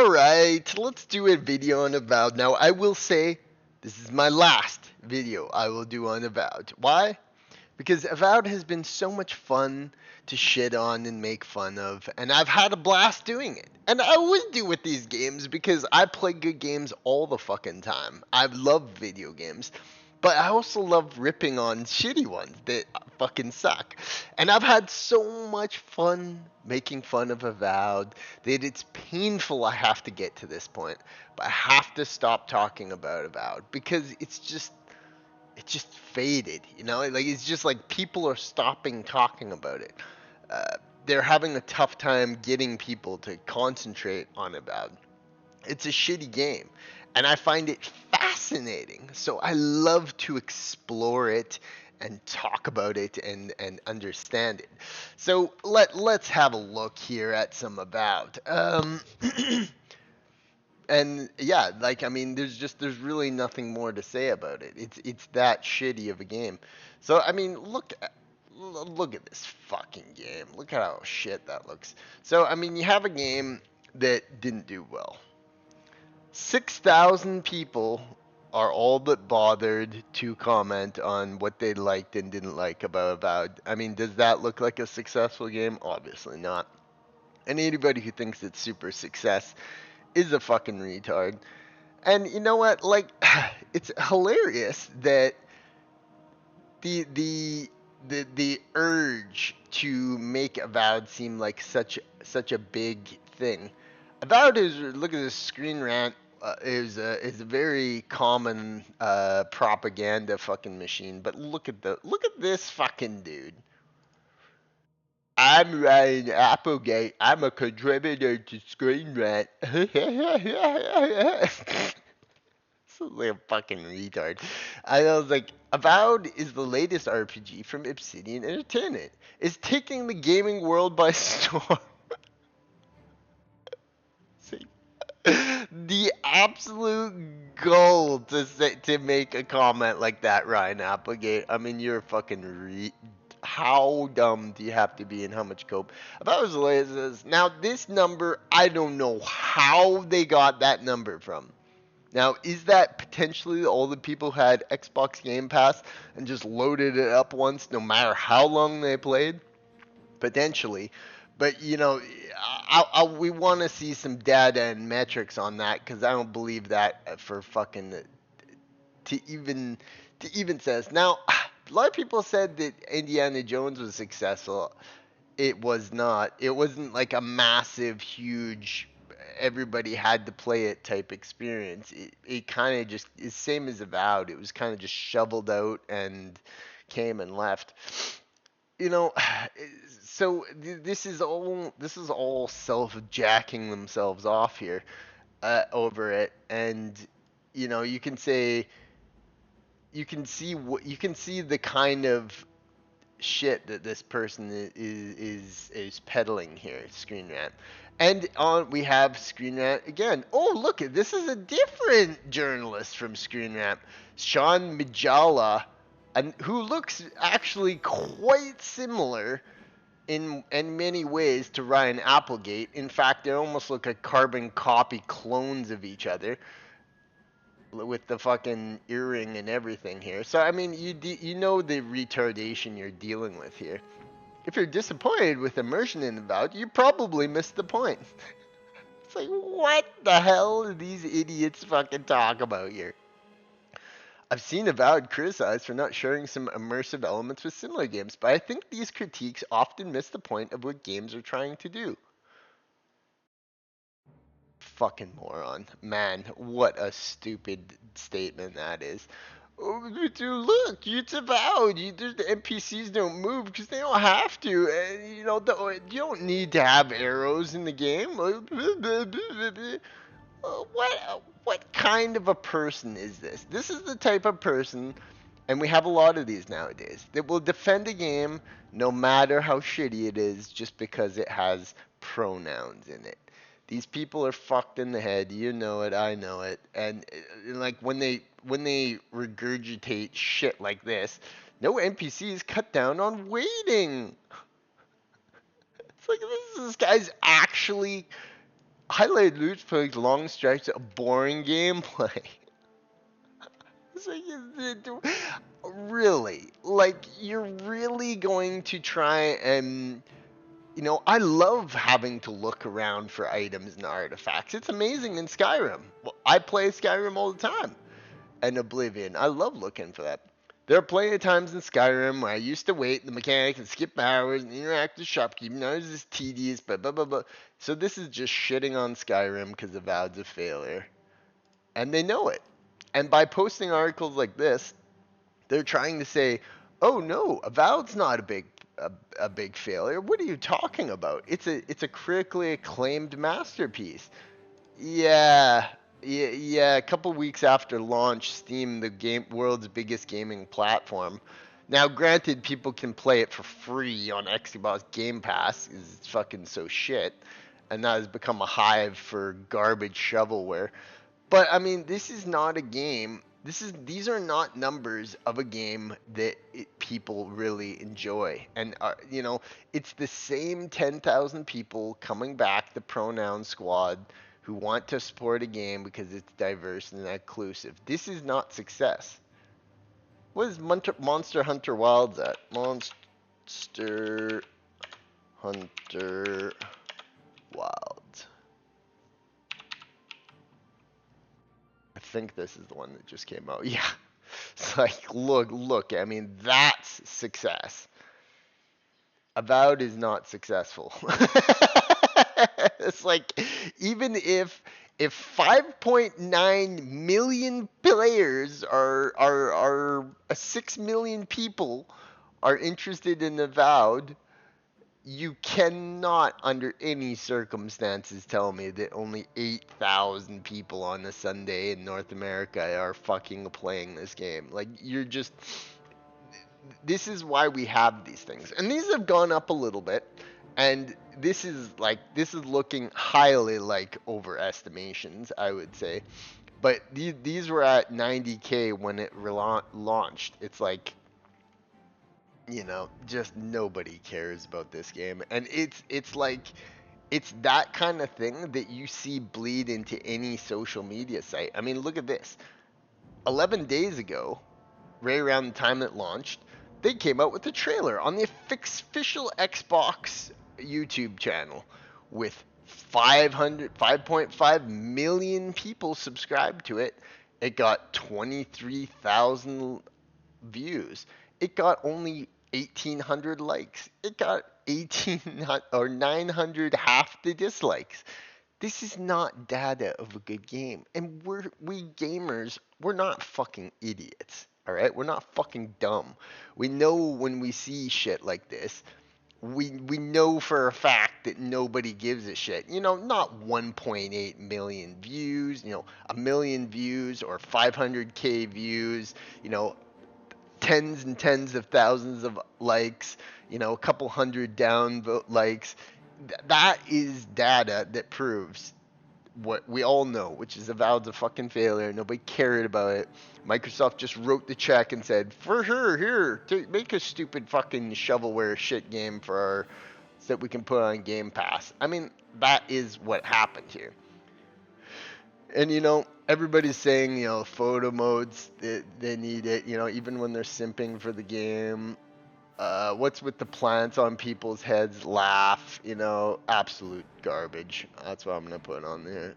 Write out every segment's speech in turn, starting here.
Alright, let's do a video on Avowed. Now, I will say, this is my last video I will do on Avowed. Why? Because Avowed has been so much fun to shit on and make fun of, and I've had a blast doing it. And I would do with these games because I play good games all the fucking time. I love video games. But I also love ripping on shitty ones that fucking suck. And I've had so much fun making fun of Avowed that it's painful I have to get to this point. But I have to stop talking about Avowed because it's just faded, you know? Like it's just like people are stopping talking about it. They're having a tough time getting people to concentrate on Avowed. It's a shitty game, and I find it fascinating. So I love to explore it and talk about it and understand it. So let's have a look here at some Avowed. And yeah, like I mean, there's really nothing more to say about it. It's that shitty of a game. So I mean, look at this fucking game. Look at how shit that looks. So I mean, you have a game that didn't do well. 6,000 people are all but bothered to comment on what they liked and didn't like about Avowed. I mean, does that look like a successful game? Obviously not. And anybody who thinks it's super success is a fucking retard. And you know what? Like, it's hilarious that the urge to make Avowed seem like such a big thing. Avowed is, look at this screen rant, is a very common propaganda fucking machine. But look at this fucking dude. I'm Ryan Applegate. I'm a contributor to Screen Rant. Sounds like a fucking retard. I was like, Avowed is the latest RPG from Obsidian Entertainment. It's taking the gaming world by storm. See? The absolute goal to make a comment like that, Ryan Applegate. I mean, you're fucking how dumb do you have to be and how much cope? About as late as this. Now, this number, I don't know how they got that number from. Now, is that potentially all the people who had Xbox Game Pass and just loaded it up once, no matter how long they played? Potentially. But, you know, we want to see some data and metrics on that because I don't believe that for fucking to even says. Now, a lot of people said that Indiana Jones was successful. It was not. It wasn't like a massive, huge, everybody had to play it type experience. It kind of just is same as Avowed. It was kind of just shoveled out and came and left. You know, so this is all self jacking themselves off here over it, and you know you can say you can see the kind of shit that this person is peddling here. Screen Rant, and on we have Screen Rant again. Oh, look, this is a different journalist from Screen Rant, Sean Mijala, and who looks actually quite similar in many ways to Ryan Applegate. In fact, they almost look like carbon copy clones of each other with the fucking earring and everything here. So I mean, you know the retardation you're dealing with here. If you're disappointed with immersion in Avowed, you probably missed the point. It's like, what the hell do these idiots fucking talk about here? I've seen Avowed criticized for not sharing some immersive elements with similar games, but I think these critiques often miss the point of what games are trying to do. Fucking moron. Man, what a stupid statement that is. Oh, dude, look, it's Avowed. The NPCs don't move because they don't have to. And, you know, you don't need to have arrows in the game. What kind of a person is this? This is the type of person, and we have a lot of these nowadays, that will defend a game no matter how shitty it is just because it has pronouns in it. These people are fucked in the head. You know it. I know it. And like when they regurgitate shit like this, no NPCs cut down on waiting. It's like this guy's actually highlight loot plays, long stretches of boring gameplay. It's like, really? Like, you're really going to try and, I love having to look around for items and artifacts. It's amazing in Skyrim. Well, I play Skyrim all the time. And Oblivion. I love looking for that. There are plenty of times in Skyrim where I used to wait the mechanic and skip hours and interact with shopkeeping. Now it's just tedious, blah, blah, blah, blah. So this is just shitting on Skyrim because Avowed's a failure. And they know it. And by posting articles like this, they're trying to say, "Oh no, Avowed's not a big failure. What are you talking about? It's a critically acclaimed masterpiece." Yeah, yeah. A couple weeks after launch, Steam, the game world's biggest gaming platform. Now, granted, people can play it for free on Xbox Game Pass, 'cause it's fucking so shit, and that has become a hive for garbage shovelware. But I mean, this is not a game. These are not numbers of a game that people really enjoy, and it's the same 10,000 people coming back, the pronoun squad, who want to support a game because it's diverse and inclusive. This is not success. What is Monster Hunter Wilds at? Monster Hunter Wilds. I think this is the one that just came out. Yeah. It's like, look. I mean, that's success. Avowed is not successful. It's like, even if 5.9 million players are 6 million people are interested in Avowed, you cannot under any circumstances tell me that only 8,000 people on a Sunday in North America are fucking playing this game. Like, this is why we have these things. And these have gone up a little bit. And this is looking highly like overestimations, I would say. But these were at 90K when it launched. It's like, just nobody cares about this game. And it's like, it's that kind of thing that you see bleed into any social media site. I mean, look at this. 11 days ago, right around the time it launched, they came out with a trailer on the official Xbox YouTube channel with 5.5 million people subscribed to it. It got 23,000 views. It got only 1,800 likes. It got 1,800 or 900 half the dislikes. This is not data of a good game. And we gamers, we're not fucking idiots. All right? We're not fucking dumb. We know when we see shit like this, we know for a fact that nobody gives a shit. Not 1.8 million views, a million views or 500K views, tens and tens of thousands of likes, a couple hundred downvote likes. That is data that proves what we all know, which is Avowed's a fucking failure. Nobody cared about it. Microsoft just wrote the check and said, for sure, here, make a stupid fucking shovelware shit game so that we can put on Game Pass. I mean, that is what happened here. And everybody's saying, photo modes, they need it, even when they're simping for the game. What's with the plants on people's heads? Laugh, absolute garbage. That's what I'm gonna put on there.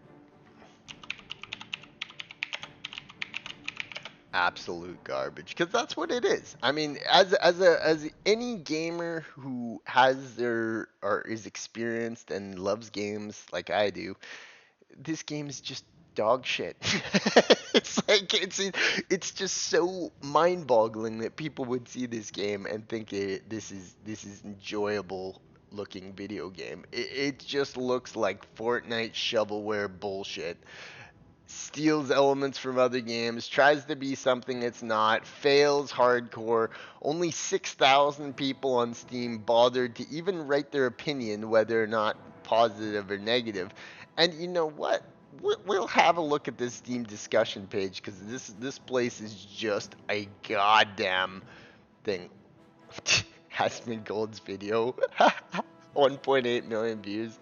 Absolute garbage, because that's what it is. I mean, as any gamer who has or is experienced and loves games like I do, this game is just dog shit. It's like it's just so mind-boggling that people would see this game and think this is enjoyable looking video game. It just looks like Fortnite shovelware bullshit. Steals elements from other games, tries to be something it's not, fails hardcore. Only 6,000 people on Steam bothered to even write their opinion, whether or not positive or negative. And you know what? We'll have a look at this Steam discussion page, because this place is just a goddamn thing. Hasman Gold's video, 1.8 million views.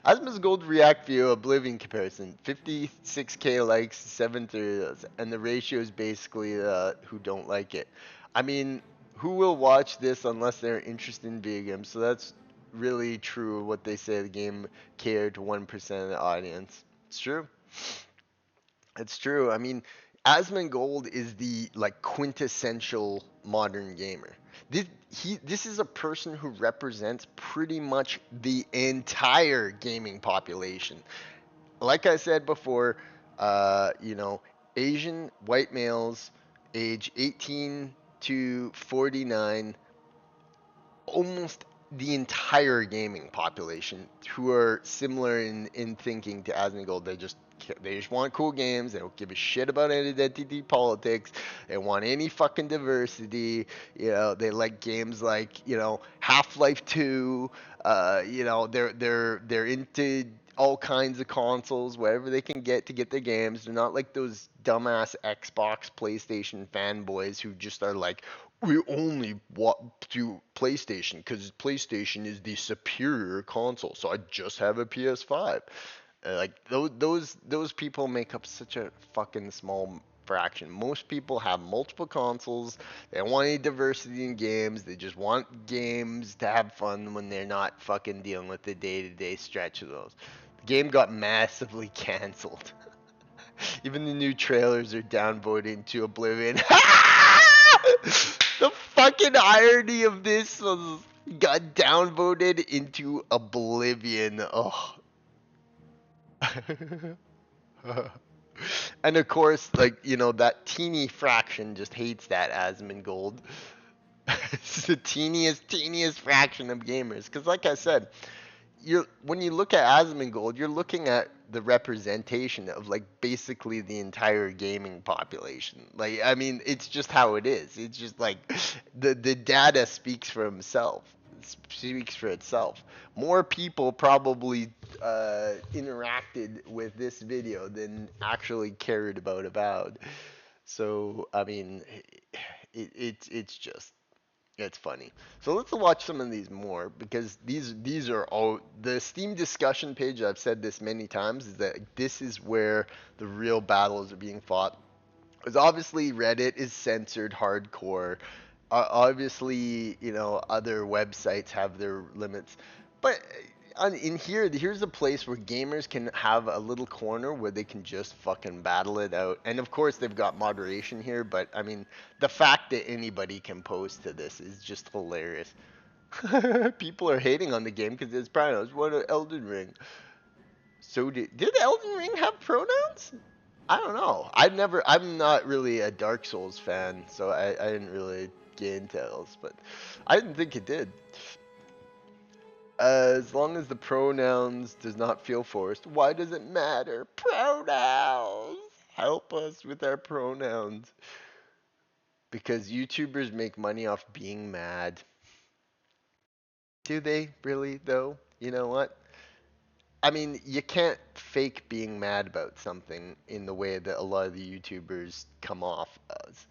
Asmon's Gold React View Oblivion comparison. 56k likes, 7 and the ratio is basically who don't like it. I mean, who will watch this unless they're interested in video games? So that's really true what they say the game catered to 1% of the audience. It's true. It's true. I mean, Asmongold is the like quintessential modern gamer. This is a person who represents pretty much the entire gaming population. Like I said before, you know, Asian white males age 18 to 49, almost the entire gaming population who are similar in thinking to Asmongold. They just want cool games. They don't give a shit about identity politics. They want any fucking diversity. You know, they like games like, you know, Half-Life 2. You know, they're into all kinds of consoles, wherever they can get to get their games. They're not like those dumbass Xbox, PlayStation fanboys who just are like, we only want to PlayStation because PlayStation is the superior console, so I just have a PS5. Like those people make up such a fucking small fraction. Most people have multiple consoles. They don't want any diversity in games. They just want games to have fun when they're not fucking dealing with the day-to-day stretch of those. The game got massively canceled. Even the new trailers are downvoted to oblivion. The fucking irony of this was got downvoted into oblivion. Oh. And of course, like, you know, that teeny fraction just hates that Asmongold. It's the teeniest fraction of gamers. Because, like I said, when you look at Asmongold, you're looking at the representation of like basically the entire gaming population. Like, I mean, it's just how it is. It's just like the data speaks for himself. Speaks for itself. More people probably interacted with this video than actually cared about Avowed. So I mean, it's just it's funny. So let's watch some of these more because these are all the Steam discussion page. I've said this many times is that this is where the real battles are being fought. Because obviously Reddit is censored hardcore. Obviously, you know, other websites have their limits, but in here, here's a place where gamers can have a little corner where they can just fucking battle it out. And of course, they've got moderation here, but I mean, the fact that anybody can post to this is just hilarious. People are hating on the game because it's pronouns. What an Elden Ring. So did Elden Ring have pronouns? I don't know. I'm not really a Dark Souls fan, so I didn't really get into those, but I didn't think it did. As long as the pronouns does not feel forced, why does it matter? Pronouns! Help us with our pronouns. Because YouTubers make money off being mad. Do they really, though? You know what? I mean, you can't fake being mad about something in the way that a lot of the YouTubers come off as.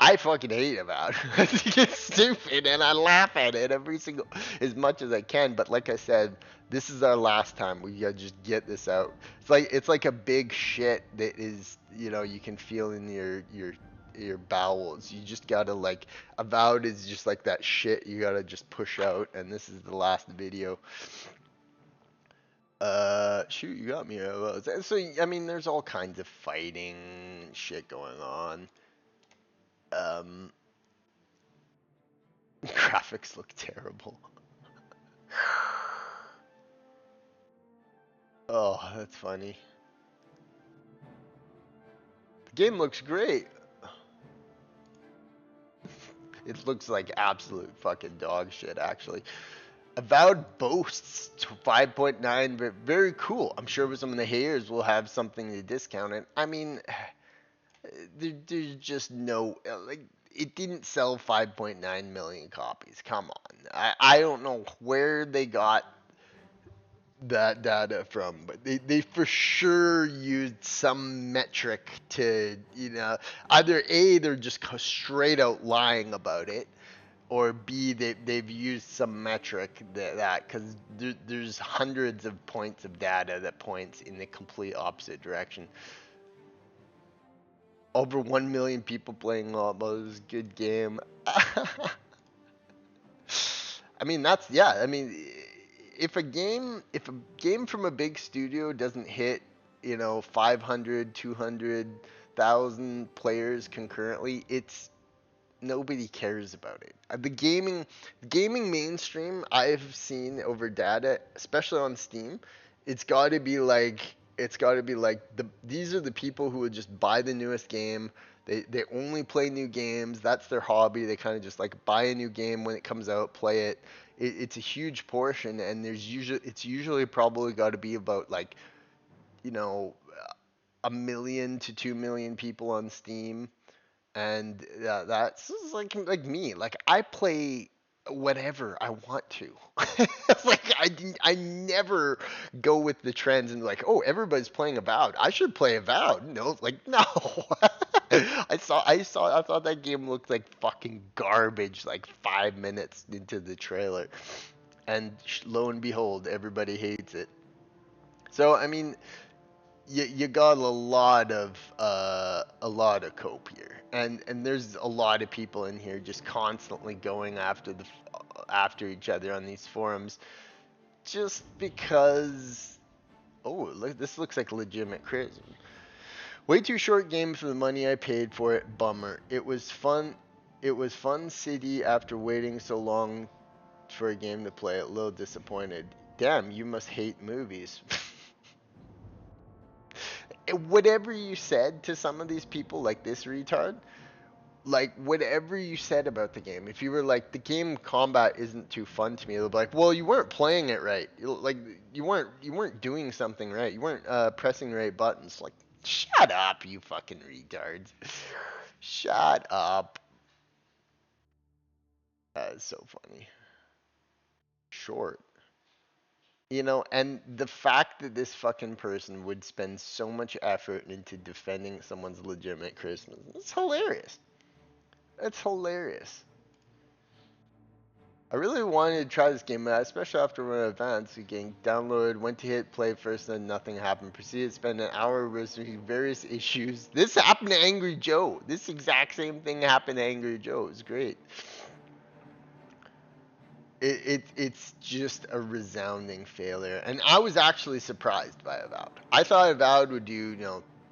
I fucking hate Avowed. I think it's stupid, and I laugh at it as much as I can. But like I said, this is our last time. We gotta just get this out. It's like a big shit that is, you know, you can feel in your bowels. You just gotta like Avowed is just like that shit. You gotta just push out, and this is the last video. Shoot, you got me. So I mean, there's all kinds of fighting shit going on. Graphics look terrible. Oh, that's funny. The game looks great. It looks like absolute fucking dog shit, actually. Avowed boasts 5.9, but very cool. I'm sure some of the haters will have something to discount it. I mean, there's just no like it didn't sell 5.9 million copies. Come on. I don't know where they got that data from, but they for sure used some metric to, you know, either A, they're just straight out lying about it, or B, they've used some metric that because there's hundreds of points of data that points in the complete opposite direction. Over 1 million people playing Lobos, good game. I mean, that's, yeah. I mean, if a game from a big studio doesn't hit, 500, 200,000 players concurrently, it's nobody cares about it. The gaming mainstream I've seen over data, especially on Steam, it's got to be like these are the people who would just buy the newest game. They only play new games. That's their hobby. They kind of just like buy a new game when it comes out, play it. It's a huge portion, and it's usually probably got to be about like you know 1 million to 2 million people on Steam, and that's like me. Like I play whatever I want to. Like I never go with the trends and like, oh, everybody's playing Avowed, I should play Avowed. No, like no. I thought that game looked like fucking garbage like 5 minutes into the trailer, and lo and behold, everybody hates it. So I mean, you got a lot of cope here, and there's a lot of people in here just constantly going after each other on these forums just because. Oh, look, this looks like legitimate criticism. Way too short game for the money I paid for it. Bummer. It was fun. It was fun city after waiting so long for a game to play. A little disappointed. Damn, you must hate movies. Whatever you said to some of these people, like this retard, like whatever you said about the game, if you were like the game combat isn't too fun to me, they'll be like, well, you weren't playing it right. Like you weren't doing something right. You weren't pressing the right buttons. Like, shut up, you fucking retards. Shut up. That is so funny. Short. And the fact that this fucking person would spend so much effort into defending someone's legitimate criticism, it's hilarious. It's hilarious. I really wanted to try this game out, especially after when advanced. Getting downloaded, went to hit play first, then nothing happened. Proceeded to spend an hour researching various issues. This happened to Angry Joe. This exact same thing happened to Angry Joe. It was great. It's just a resounding failure, and I was actually surprised by Avowed. I thought Avowed would do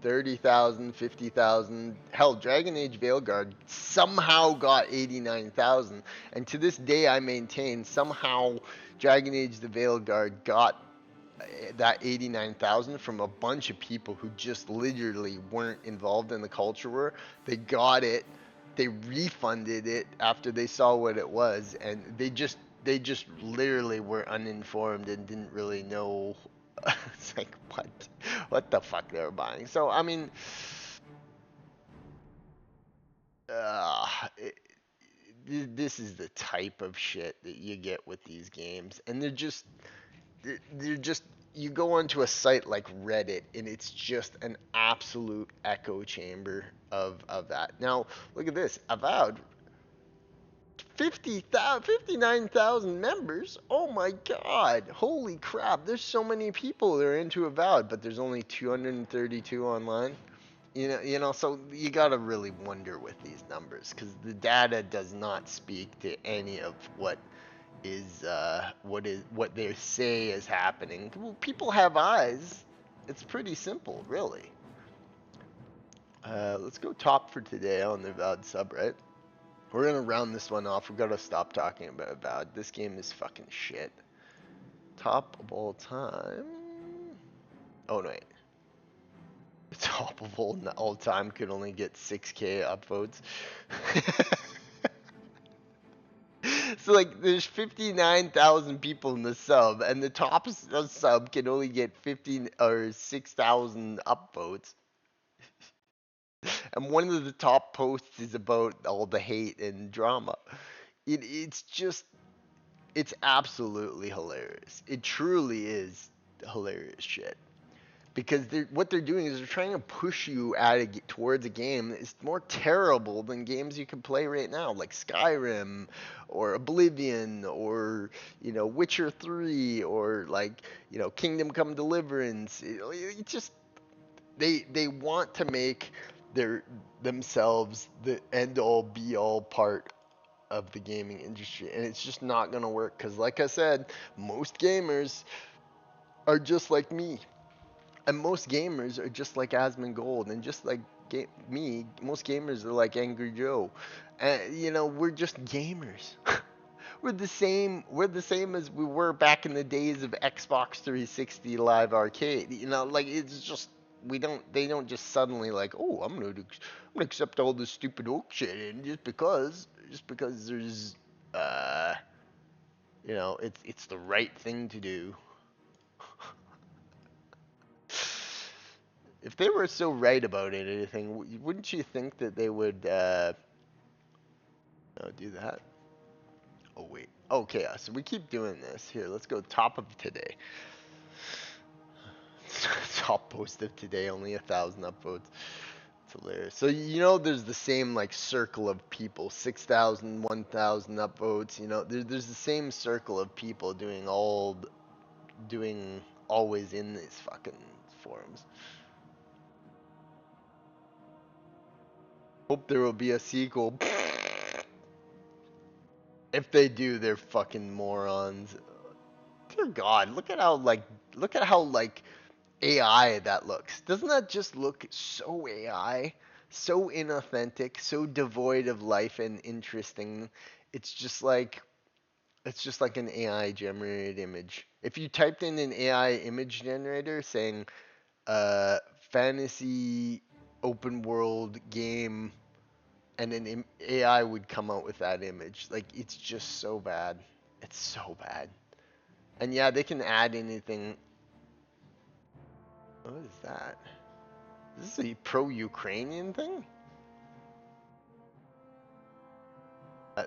30,000, 50,000. Hell, Dragon Age Veilguard somehow got 89,000, and to this day I maintain somehow Dragon Age the Veilguard got that 89,000 from a bunch of people who just literally weren't involved in the culture war. They got it, they refunded it after they saw what it was, and they just literally were uninformed and didn't really know. It's like what the fuck they were buying. So I mean, uh, it, this is the type of shit that you get with these games, and they're just you go onto a site like Reddit, and it's just an absolute echo chamber of that. Now look at this, Avowed, 50,000, 59,000 members. Oh my god. Holy crap. There's so many people that are into Avowed, but there's only 232 online. So you got to really wonder with these numbers, cuz the data does not speak to any of what they say is happening. Well, people have eyes. It's pretty simple, really. Let's go top for today on the Avowed subreddit. We're gonna round this one off. We gotta stop talking about Avowed. This game is fucking shit. Top of all time. Oh no, wait. Top of all time could only get 6K upvotes. So like, there's 59,000 people in the sub, and the top sub can only get 15 or 6,000 upvotes. And one of the top posts is about all the hate and drama. It's absolutely hilarious. It truly is hilarious shit. because what they're doing is they're trying to push you towards a game that is more terrible than games you can play right now, like Skyrim or Oblivion or Witcher 3 or like Kingdom Come Deliverance. It just they want to make their themselves the end all be all part of the gaming industry, and it's just not going to work because like I said, most gamers are just like me. And most gamers are just like Asmongold, and just like me, most gamers are like Angry Joe. And we're just gamers. We're the same. We're the same as we were back in the days of Xbox 360 Live Arcade. Like it's just we don't. They don't just suddenly like, oh, I'm gonna accept all this stupid oak shit, and just because there's, uh, it's the right thing to do. If they were so right about anything, wouldn't you think that they would do that? Oh wait. Okay, so we keep doing this. Here, let's go top of today. Top post of today, only 1,000 upvotes. It's hilarious. So there's the same like circle of people, 6,000, 1,000 upvotes. There's the same circle of people doing always in these fucking forums. Hope there will be a sequel. If they do, they're fucking morons. Dear God, look at how AI that looks. Doesn't that just look so AI, so inauthentic, so devoid of life and interesting? It's just like it's just like an AI generated image. If you typed in an AI image generator saying fantasy open world game, and an AI would come out with that image. Like it's just so bad. It's so bad. And yeah, they can add anything. What is that? Is this a pro-Ukrainian thing?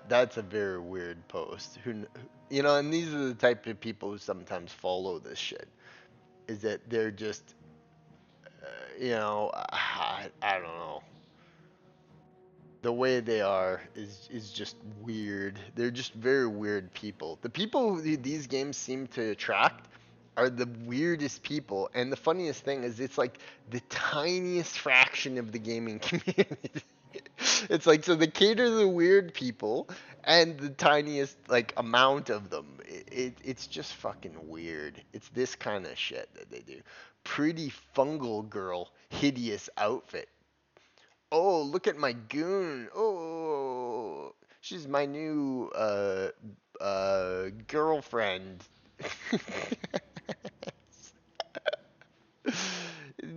That's a very weird post. And these are the type of people who sometimes follow this shit. Is that they're just, I don't know. The way they are is just weird. They're just very weird people. The people who these games seem to attract are the weirdest people. And the funniest thing is it's like the tiniest fraction of the gaming community. It's like so they cater to the weird people and the tiniest like amount of them. It's just fucking weird. It's this kind of shit that they do. Pretty fungal girl, hideous outfit. Oh, look at my goon. Oh, she's my new girlfriend.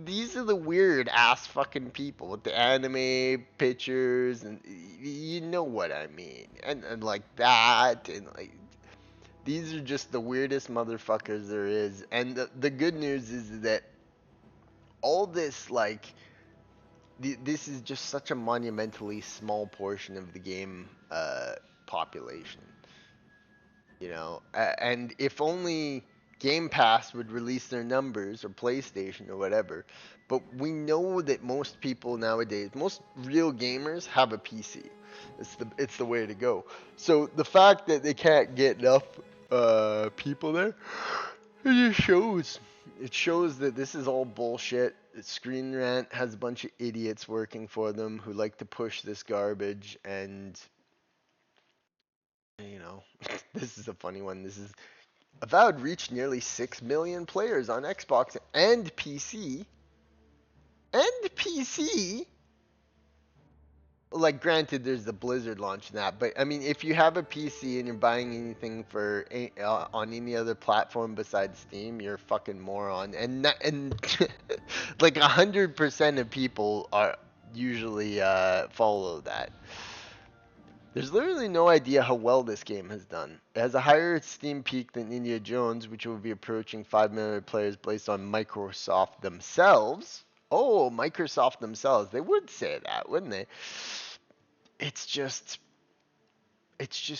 These are the weird ass fucking people with the anime pictures and you know what I mean. And like that and like these are just the weirdest motherfuckers there is. And the good news is that all this like this is just such a monumentally small portion of the game population, and if only Game Pass would release their numbers or PlayStation or whatever. But we know that most people nowadays, most real gamers have a PC. It's the way to go. So the fact that they can't get enough people there, it just shows. It shows that this is all bullshit. Screen Rant has a bunch of idiots working for them who like to push this garbage, and this is a funny one. This is Avowed reached nearly 6 million players on Xbox and PC. And PC. Like, granted, there's the Blizzard launch and that, but I mean, if you have a PC and you're buying anything on any other platform besides Steam, you're a fucking moron. And like 100% of people are usually follow that. There's literally no idea how well this game has done. It has a higher Steam peak than Indiana Jones, which will be approaching 5 million players based on Microsoft themselves. Oh, Microsoft themselves. They would say that, wouldn't they? It's just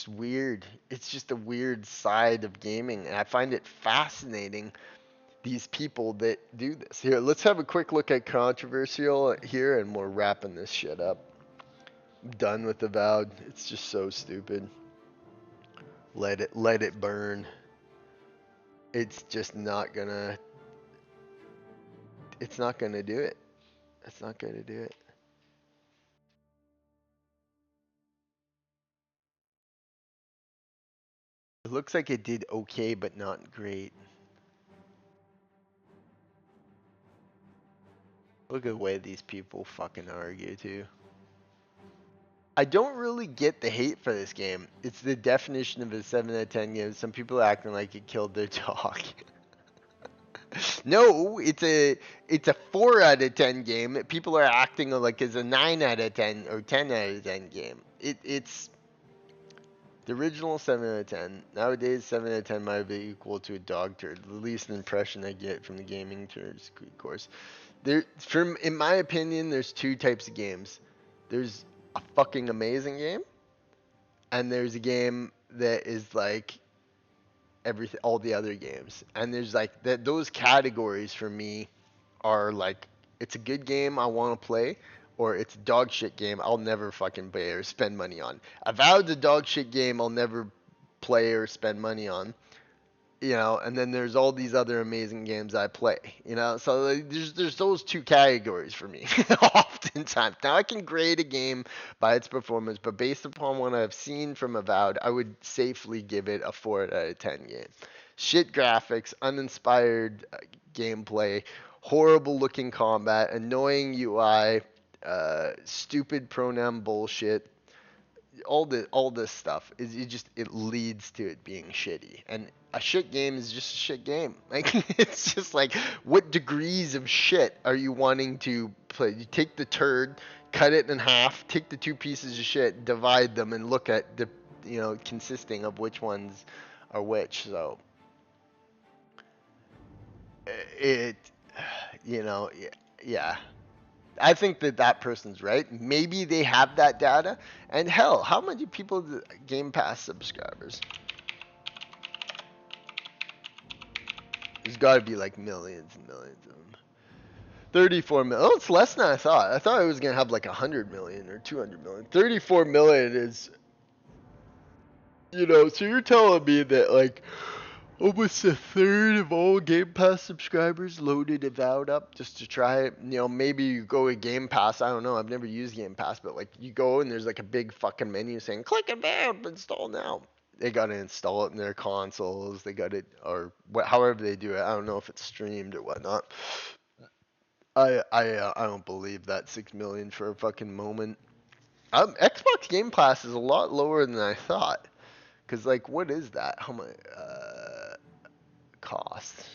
weird. It's just a weird side of gaming, and I find it fascinating these people that do this. Here, let's have a quick look at controversial here, and we're wrapping this shit up. I'm done with Avowed. It's just so stupid. Let it burn. It's just not gonna. It's not gonna do it. It's not gonna do it. It looks like it did okay, but not great. Look at the way these people fucking argue too. I don't really get the hate for this game. It's the definition of a 7 out of 10 game. Some people are acting like it killed their dog. No, it's a 4 out of 10 game. People are acting like it's a 9 out of 10 or 10 out of 10 game. It's the original 7 out of 10. Nowadays, 7 out of 10 might be equal to a dog turd. The least impression I get from the gaming terms course. In my opinion, there's two types of games. There's a fucking amazing game, and there's a game that is like everything, all the other games. And there's like that. Those categories for me are like, it's a good game I want to play, or it's a dog shit game I'll never fucking play or spend money on. Avowed's a dog shit game I'll never play or spend money on. And then there's all these other amazing games I play, so like, there's those two categories for me oftentimes. Now I can grade a game by its performance, but based upon what I've seen from Avowed, I would safely give it a 4 out of 10 game. Shit graphics, uninspired gameplay, horrible looking combat, annoying UI, stupid pronoun bullshit, all this stuff is it leads to it being shitty. And a shit game is just a shit game. Like it's just like, what degrees of shit are you wanting to play? You take the turd, cut it in half, take the two pieces of shit, divide them, and look at the consisting of which ones are which. So it yeah. I think that person's right. Maybe they have that data. And hell, how many people Game Pass subscribers? There's got to be like millions and millions of them. 34 million. Oh, it's less than I thought. I thought it was going to have like 100 million or 200 million. 34 million is, so you're telling me that like almost a third of all Game Pass subscribers loaded Avowed up just to try it. Maybe you go to Game Pass. I don't know. I've never used Game Pass, but like you go and there's like a big fucking menu saying click Avowed, install now. They got to install it in their consoles. They got it, or however they do it. I don't know if it's streamed or whatnot. I don't believe that 6 million for a fucking moment. Xbox Game Pass is a lot lower than I thought. Cause like, what is that? How much cost?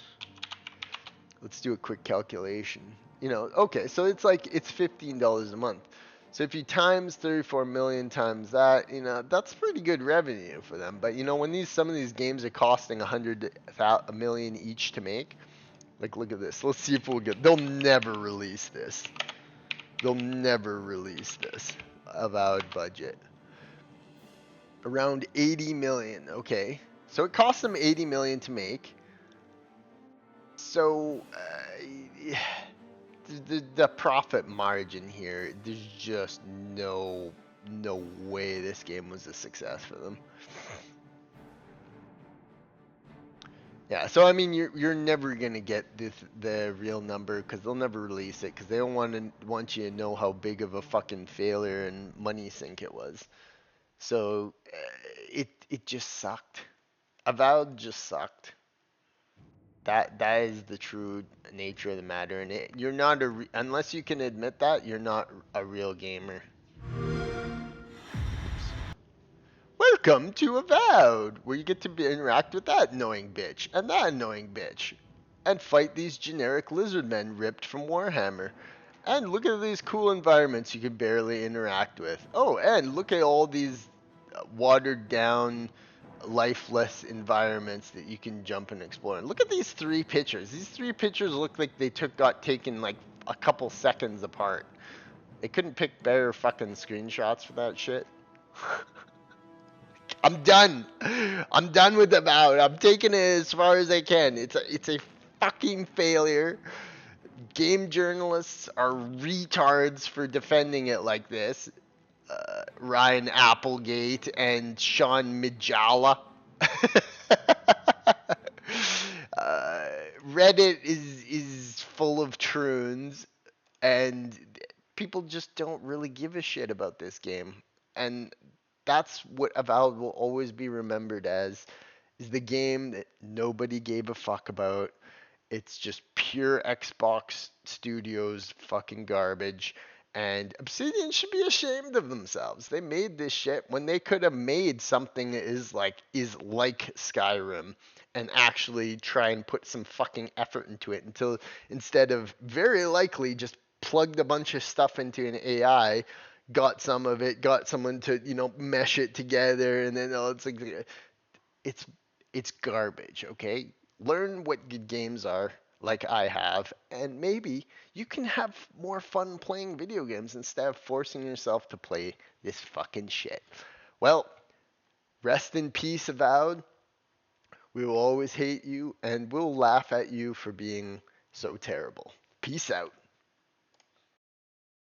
Let's do a quick calculation. Okay, so it's like it's $15 a month. So if you times 34 million times that, that's pretty good revenue for them. But when some of these games are costing a million each to make, like look at this. Let's see if we'll get. They'll never release this. They'll never release this. Avowed budget. Around 80 million, okay. So it cost them 80 million to make. So the profit margin here, there's just no way this game was a success for them. Yeah, so I mean, you're never gonna get the real number because they'll never release it because they don't want you to know how big of a fucking failure and money sink it was. So it just sucked. Avowed just sucked. That is the true nature of the matter, and you're not unless you can admit that you're not a real gamer. Welcome to Avowed, where you get to interact with that annoying bitch and that annoying bitch, and fight these generic lizard men ripped from Warhammer. And look at these cool environments you can barely interact with. Oh, and look at all these watered down, lifeless environments that you can jump and explore. And look at these three pictures. These three pictures look like they got taken like a couple seconds apart. They couldn't pick better fucking screenshots for that shit. I'm done. I'm done with Avowed. I'm taking it as far as I can. It's a fucking failure. Game journalists are retards for defending it like this. Ryan Applegate and Sean Mijala. uh, Reddit is full of troons, and people just don't really give a shit about this game. And that's what Avowed will always be remembered as, is the game that nobody gave a fuck about. It's just pure Xbox Studios fucking garbage. And Obsidian should be ashamed of themselves. They made this shit when they could have made something that is like Skyrim and actually try and put some fucking effort into it until instead of very likely just plugged a bunch of stuff into an AI, got some of it, got someone to, mesh it together, and then it's like it's it's garbage, okay? Learn what good games are, like I have, and maybe you can have more fun playing video games instead of forcing yourself to play this fucking shit. Well, rest in peace, Avowed. We will always hate you, and we'll laugh at you for being so terrible. Peace out.